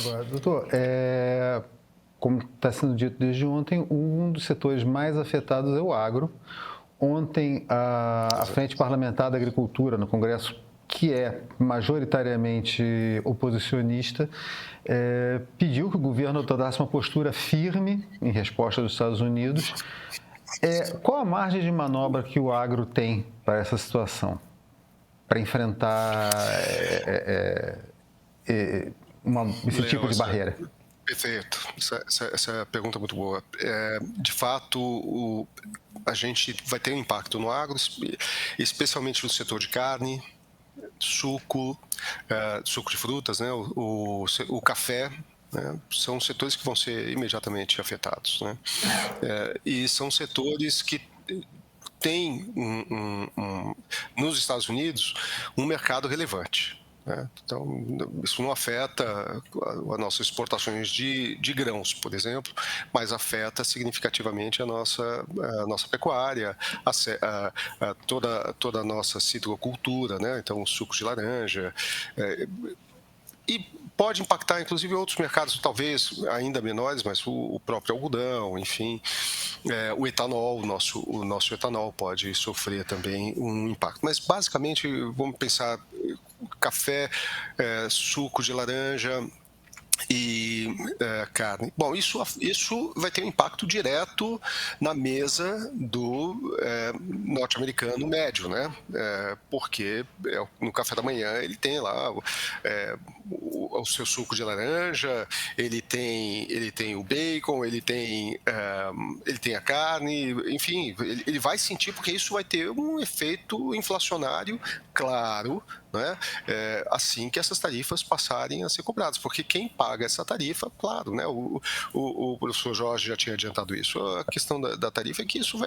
Agora, doutor, como está sendo dito desde ontem, um dos setores mais afetados é o agro. Ontem, a Frente Parlamentar da Agricultura no Congresso, que é majoritariamente oposicionista, pediu que o governo adotasse uma postura firme em resposta dos Estados Unidos. Qual a margem de manobra que o agro tem para essa situação, para enfrentar esse tipo Léo, de barreira? perfeito. Essa pergunta é muito boa. De fato, a gente vai ter um impacto no agro, especialmente no setor de carne, suco, suco de frutas, né? O café. Né? São setores que vão ser imediatamente afetados. Né? E são setores que têm, nos Estados Unidos, um mercado relevante. Né? Então, isso não afeta as nossas exportações de grãos, por exemplo, mas afeta significativamente a nossa pecuária, toda a nossa citricultura, né? Então, sucos de laranja, e pode impactar, inclusive, outros mercados, talvez ainda menores, mas o próprio algodão, enfim, o etanol, o nosso etanol pode sofrer também um impacto. Mas, basicamente, vamos pensar café, suco de laranja e carne. Bom, isso vai ter um impacto direto na mesa do norte-americano médio, né? Porque no café da manhã ele tem lá o seu suco de laranja, ele tem o bacon, ele tem a carne, enfim, ele vai sentir porque isso vai ter um efeito inflacionário claro, né? Assim que essas tarifas passarem a ser cobradas, porque quem paga essa tarifa, claro, né? O professor Jorge já tinha adiantado isso. A questão da tarifa é que isso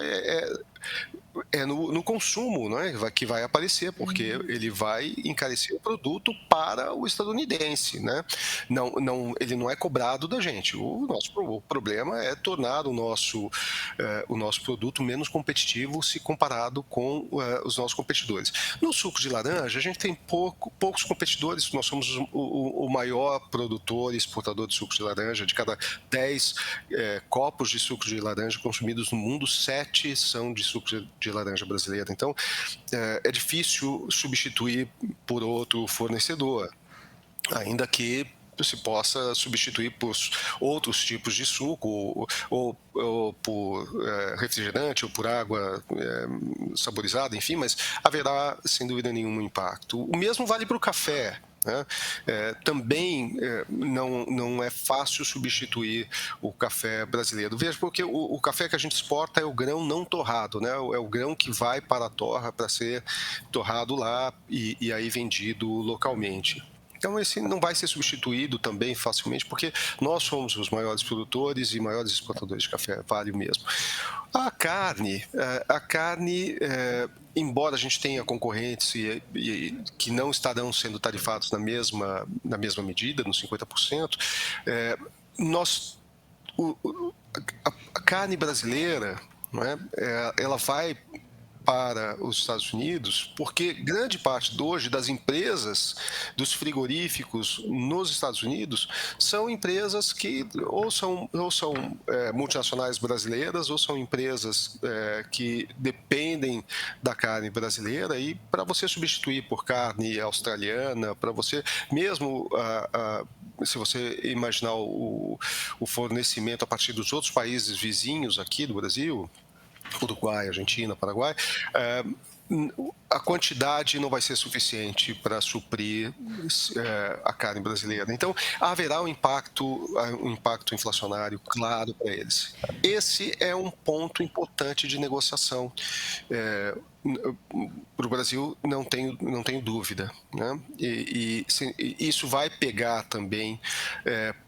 no consumo, né, que vai aparecer, porque ele vai encarecer o produto para o estadunidense, né? Ele não é cobrado da gente. O problema é tornar o nosso produto menos competitivo se comparado com os nossos competidores. No suco de laranja, a gente tem poucos competidores. Nós somos o maior produtor e exportador de suco de laranja. De cada 10 copos de suco de laranja consumidos no mundo, 7 são de suco de laranja brasileira. Então, é difícil substituir por outro fornecedor, ainda que se possa substituir por outros tipos de suco, ou por refrigerante, ou por água saborizada, enfim, mas haverá, sem dúvida nenhuma, um impacto. O mesmo vale para o café. Né? Também não é fácil substituir o café brasileiro. Veja, porque o café que a gente exporta é o grão não torrado, né? É o grão que vai para a torra para ser torrado lá e aí vendido localmente. Então, esse não vai ser substituído também facilmente, porque nós somos os maiores produtores e maiores exportadores de café, vale o mesmo. A carne, embora a gente tenha concorrentes que não estarão sendo tarifados na mesma medida, nos 50%, nós, a carne brasileira, não é? Ela vai para os Estados Unidos, porque grande parte hoje das empresas, dos frigoríficos nos Estados Unidos, são empresas que ou são multinacionais brasileiras, ou são empresas que dependem da carne brasileira, e para você substituir por carne australiana, para você mesmo se você imaginar o fornecimento a partir dos outros países vizinhos aqui do Brasil, Uruguai, Argentina, Paraguai, a quantidade não vai ser suficiente para suprir a carne brasileira. Então, haverá um impacto inflacionário claro para eles. Esse é um ponto importante de negociação. Para o Brasil, não tenho dúvida. Né? E isso vai pegar também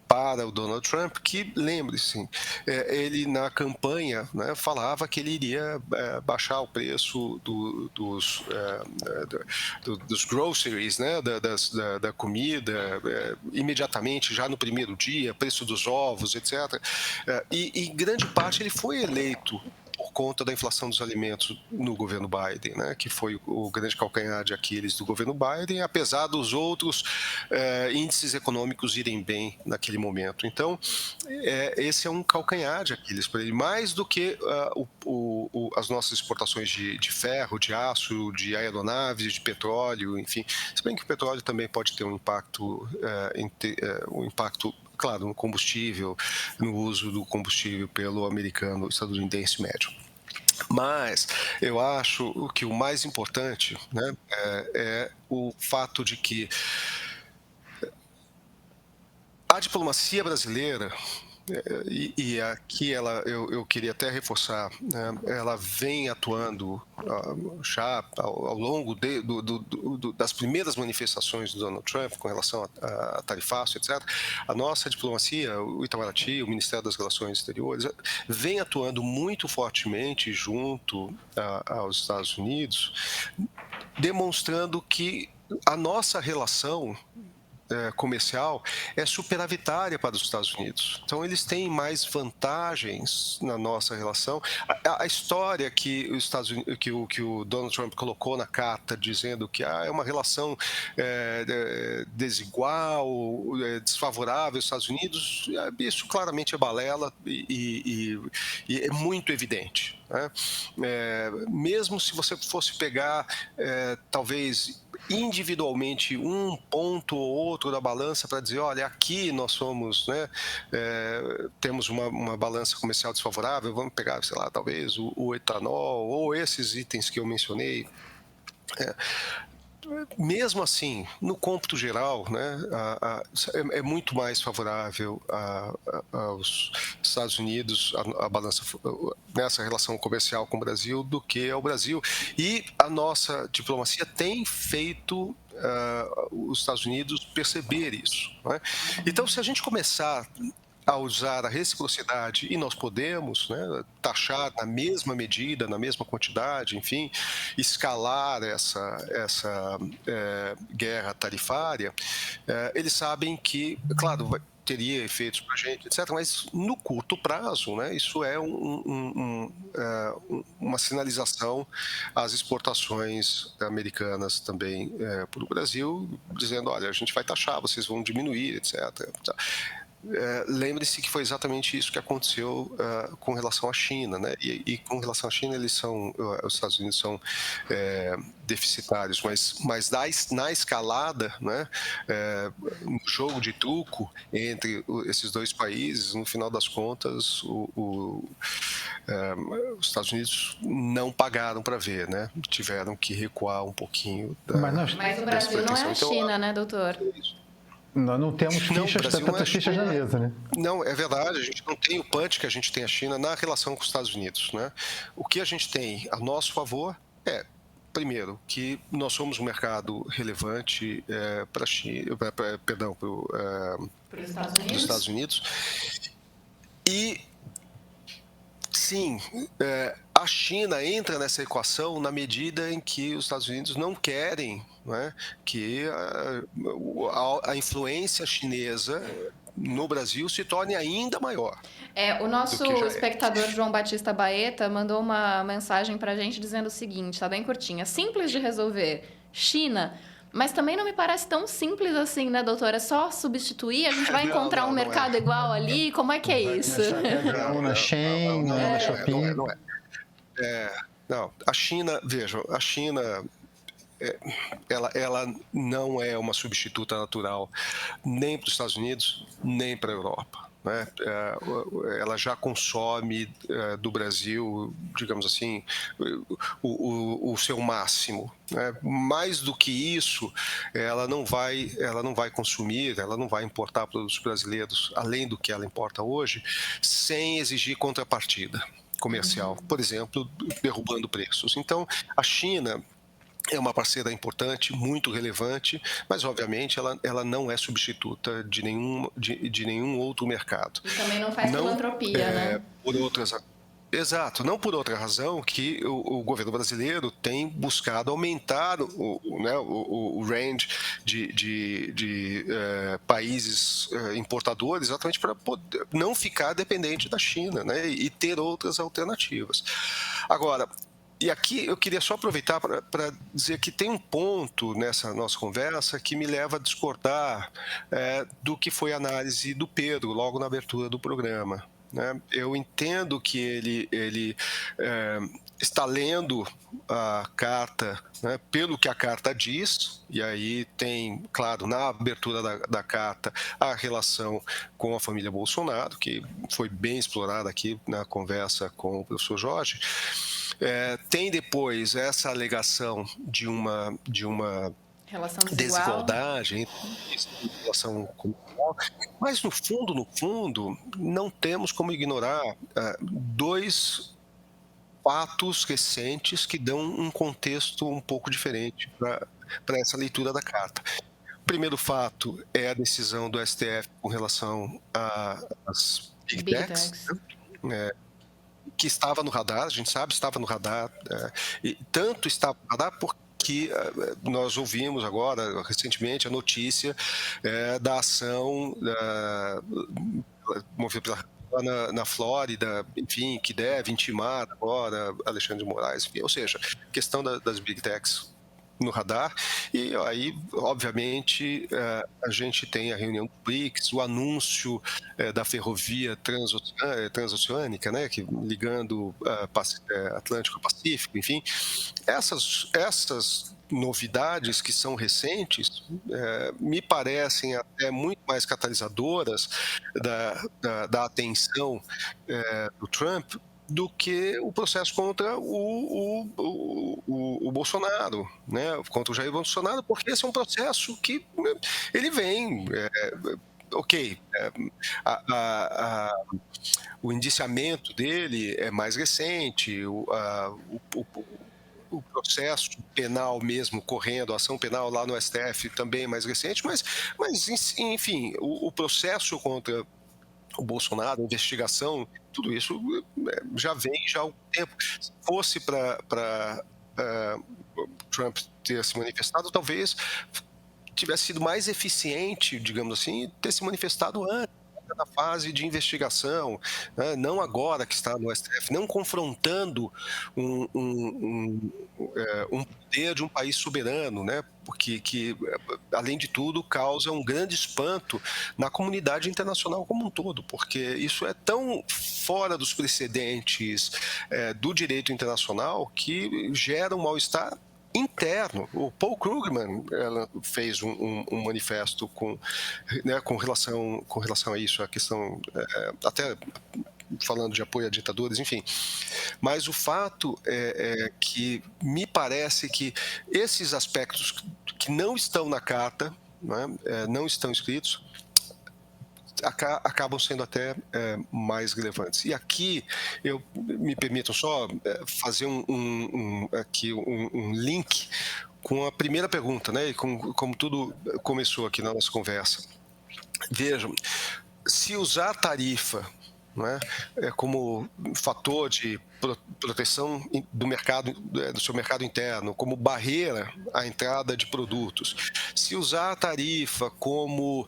para o Donald Trump, que, lembre-se, ele na campanha, né, falava que ele iria baixar o preço dos groceries, né, da comida, imediatamente, já no primeiro dia, preço dos ovos, etc. E em grande parte ele foi eleito por conta da inflação dos alimentos no governo Biden, né, que foi o grande calcanhar de Aquiles do governo Biden, apesar dos outros índices econômicos irem bem naquele momento. Então, esse é um calcanhar de Aquiles para ele, mais do que as nossas exportações de ferro, de aço, de aeronaves, de petróleo, enfim. Se bem que o petróleo também pode ter um impacto, claro, no combustível, no uso do combustível pelo americano, estadunidense médio. Mas eu acho que o mais importante, né, é o fato de que a diplomacia brasileira, e aqui eu queria até reforçar, né, ela vem atuando já ao longo das primeiras manifestações do Donald Trump com relação a tarifaço, etc. A nossa diplomacia, o Itamaraty, o Ministério das Relações Exteriores, vem atuando muito fortemente junto aos Estados Unidos, demonstrando que a nossa relação comercial é superavitária para os Estados Unidos. Então, eles têm mais vantagens na nossa relação. A história que o Donald Trump colocou na carta, dizendo que é uma relação desigual, desfavorável aos Estados Unidos, isso claramente é balela e é muito evidente, né? Mesmo se você fosse pegar, talvez, individualmente um ponto ou outro da balança para dizer, olha, aqui nós somos, né, temos uma balança comercial desfavorável, vamos pegar, sei lá, talvez o etanol ou esses itens que eu mencionei. Mesmo assim, no cômputo geral, né, é muito mais favorável aos Estados Unidos, a balança nessa relação comercial com o Brasil, do que ao Brasil. E a nossa diplomacia tem feito os Estados Unidos perceber isso, né? Então, se a gente começar a usar a reciprocidade, e nós podemos, né, taxar na mesma medida, na mesma quantidade, enfim, escalar essa guerra tarifária, eles sabem que, claro, teria efeitos para a gente, etc., mas no curto prazo, né, isso é uma sinalização às exportações americanas também para o Brasil, dizendo, olha, a gente vai taxar, vocês vão diminuir, etc. Lembre-se que foi exatamente isso que aconteceu com relação à China, né? E com relação à China, os Estados Unidos são deficitários, mas na escalada, né, no jogo de truco entre esses dois países, no final das contas, os Estados Unidos não pagaram para ver, né? Tiveram que recuar um pouquinho Mas o Brasil não é a China, né, doutor? Nós não temos tantas fichas na mesa, né? Não, é verdade, a gente não tem o punch que a gente tem a China na relação com os Estados Unidos, né? O que a gente tem a nosso favor é, primeiro, que nós somos um mercado relevante para a China, perdão, para os Estados Unidos. E sim, a China entra nessa equação na medida em que os Estados Unidos não querem, né, que a influência chinesa no Brasil se torne ainda maior. O nosso espectador João Batista Baeta mandou uma mensagem para a gente dizendo o seguinte, tá bem curtinha, simples de resolver, China, mas também não me parece tão simples assim, né, doutora? É só substituir, a gente vai encontrar um mercado igual ali, como é que é isso? Na Shein, na Shopee. Não, a China, vejam, a China, ela não é uma substituta natural nem para os Estados Unidos, nem para a Europa, né? Ela já consome do Brasil, digamos assim, o seu máximo, né? Mais do que isso, ela não vai consumir, ela não vai importar produtos brasileiros, além do que ela importa hoje, sem exigir contrapartida comercial, por exemplo, derrubando preços. Então, a China é uma parceira importante, muito relevante, mas obviamente ela não é substituta de nenhum outro mercado. E também não faz filantropia, né? Por outras. Exato, não por outra razão que o governo brasileiro tem buscado aumentar né, o range de países importadores, exatamente para não ficar dependente da China, né, e ter outras alternativas. Agora, e aqui eu queria só aproveitar para dizer que tem um ponto nessa nossa conversa que me leva a discordar do que foi a análise do Pedro logo na abertura do programa. Né? Eu entendo que ele está lendo a carta, né, pelo que a carta diz, e aí tem, claro, na abertura da carta, a relação com a família Bolsonaro, que foi bem explorada aqui na conversa com o professor Jorge. Tem depois essa alegação de uma Relação desigualdade em relação comercial, mas no fundo, não temos como ignorar dois fatos recentes que dão um contexto um pouco diferente para essa leitura da carta. O primeiro fato é a decisão do STF com relação às Big Techs, né? Que estava no radar, a gente sabe, estava no radar, e tanto estava no radar porque nós ouvimos agora, recentemente, a notícia da ação movida na Flórida, enfim, que deve intimar agora Alexandre de Moraes, enfim, ou seja, questão das Big Techs no radar, e aí, obviamente, a gente tem a reunião do BRICS, o anúncio da ferrovia transoceânica, né, ligando Atlântico ao Pacífico, enfim, essas novidades que são recentes me parecem até muito mais catalisadoras da atenção do Trump do que o processo contra o Bolsonaro, né? Contra o Jair Bolsonaro, porque esse é um processo que ele vem, ok, o indiciamento dele é mais recente, o processo penal mesmo correndo, a ação penal lá no STF também é mais recente, mas enfim, o processo contra o Bolsonaro, a investigação, tudo isso já vem já há algum tempo. Se fosse para Trump ter se manifestado, talvez tivesse sido mais eficiente, digamos assim, ter se manifestado antes, na fase de investigação, né? Não agora que está no STF, não confrontando um poder de um país soberano, né? Porque além de tudo, causa um grande espanto na comunidade internacional como um todo, porque isso é tão fora dos precedentes do direito internacional que gera um mal-estar interno. O Paul Krugman fez um manifesto né, com relação a isso, a questão até falando de apoio a ditadores, enfim. Mas o fato é que me parece que esses aspectos que não estão na carta, né, não estão escritos, acabam sendo até mais relevantes. E aqui, me permitam só fazer aqui um link com a primeira pergunta, né, e como tudo começou aqui na nossa conversa. Vejam, se usar a tarifa, né, como fator de proteção do seu mercado interno, como barreira à entrada de produtos, se usar a tarifa como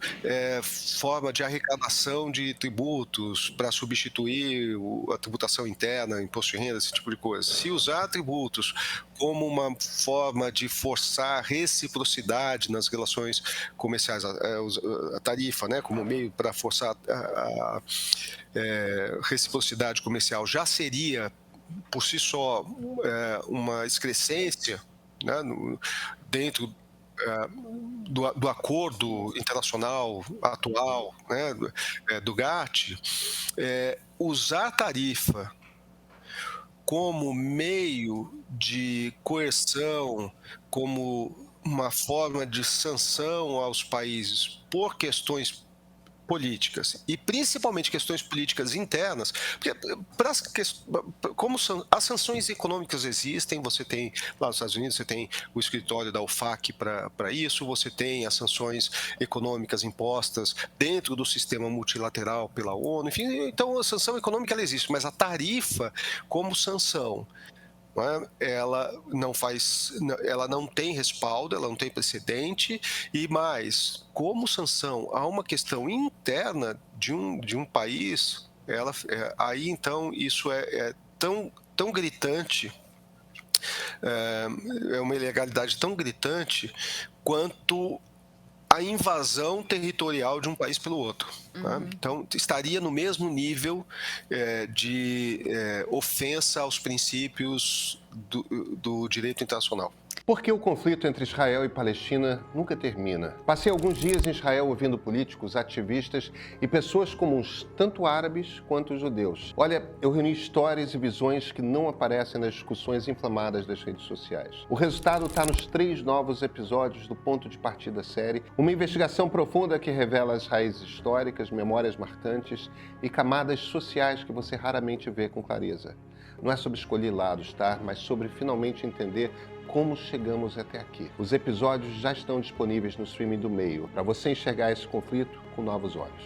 forma de arrecadação de tributos para substituir a tributação interna, imposto de renda, esse tipo de coisa, se usar tributos como uma forma de forçar reciprocidade nas relações comerciais, a tarifa, né, como meio para forçar a reciprocidade comercial, já seria por si só uma excrescência, né, dentro do acordo internacional atual, né, do GATT, usar a tarifa como meio de coerção, como uma forma de sanção aos países por questões políticas, e principalmente questões políticas internas, porque como as sanções econômicas existem, você tem lá nos Estados Unidos, você tem o escritório da OFAC para isso, você tem as sanções econômicas impostas dentro do sistema multilateral pela ONU, enfim, então a sanção econômica ela existe, mas a tarifa como sanção, ela não tem respaldo, ela não tem precedente, e mais, como sanção a uma questão interna de um país, aí então isso é tão gritante, é uma ilegalidade tão gritante quanto a invasão territorial de um país pelo outro. Então, estaria no mesmo nível de ofensa aos princípios do direito internacional. Porque o conflito entre Israel e Palestina nunca termina. Passei alguns dias em Israel ouvindo políticos, ativistas e pessoas comuns, tanto árabes quanto judeus. Olha, eu reuni histórias e visões que não aparecem nas discussões inflamadas das redes sociais. O resultado está nos 3 novos episódios do Ponto de Partida série, uma investigação profunda que revela as raízes históricas, memórias marcantes e camadas sociais que você raramente vê com clareza. Não é sobre escolher lados, tá? Mas sobre finalmente entender como chegamos até aqui. Os episódios já estão disponíveis no streaming do Meio, para você enxergar esse conflito com novos olhos.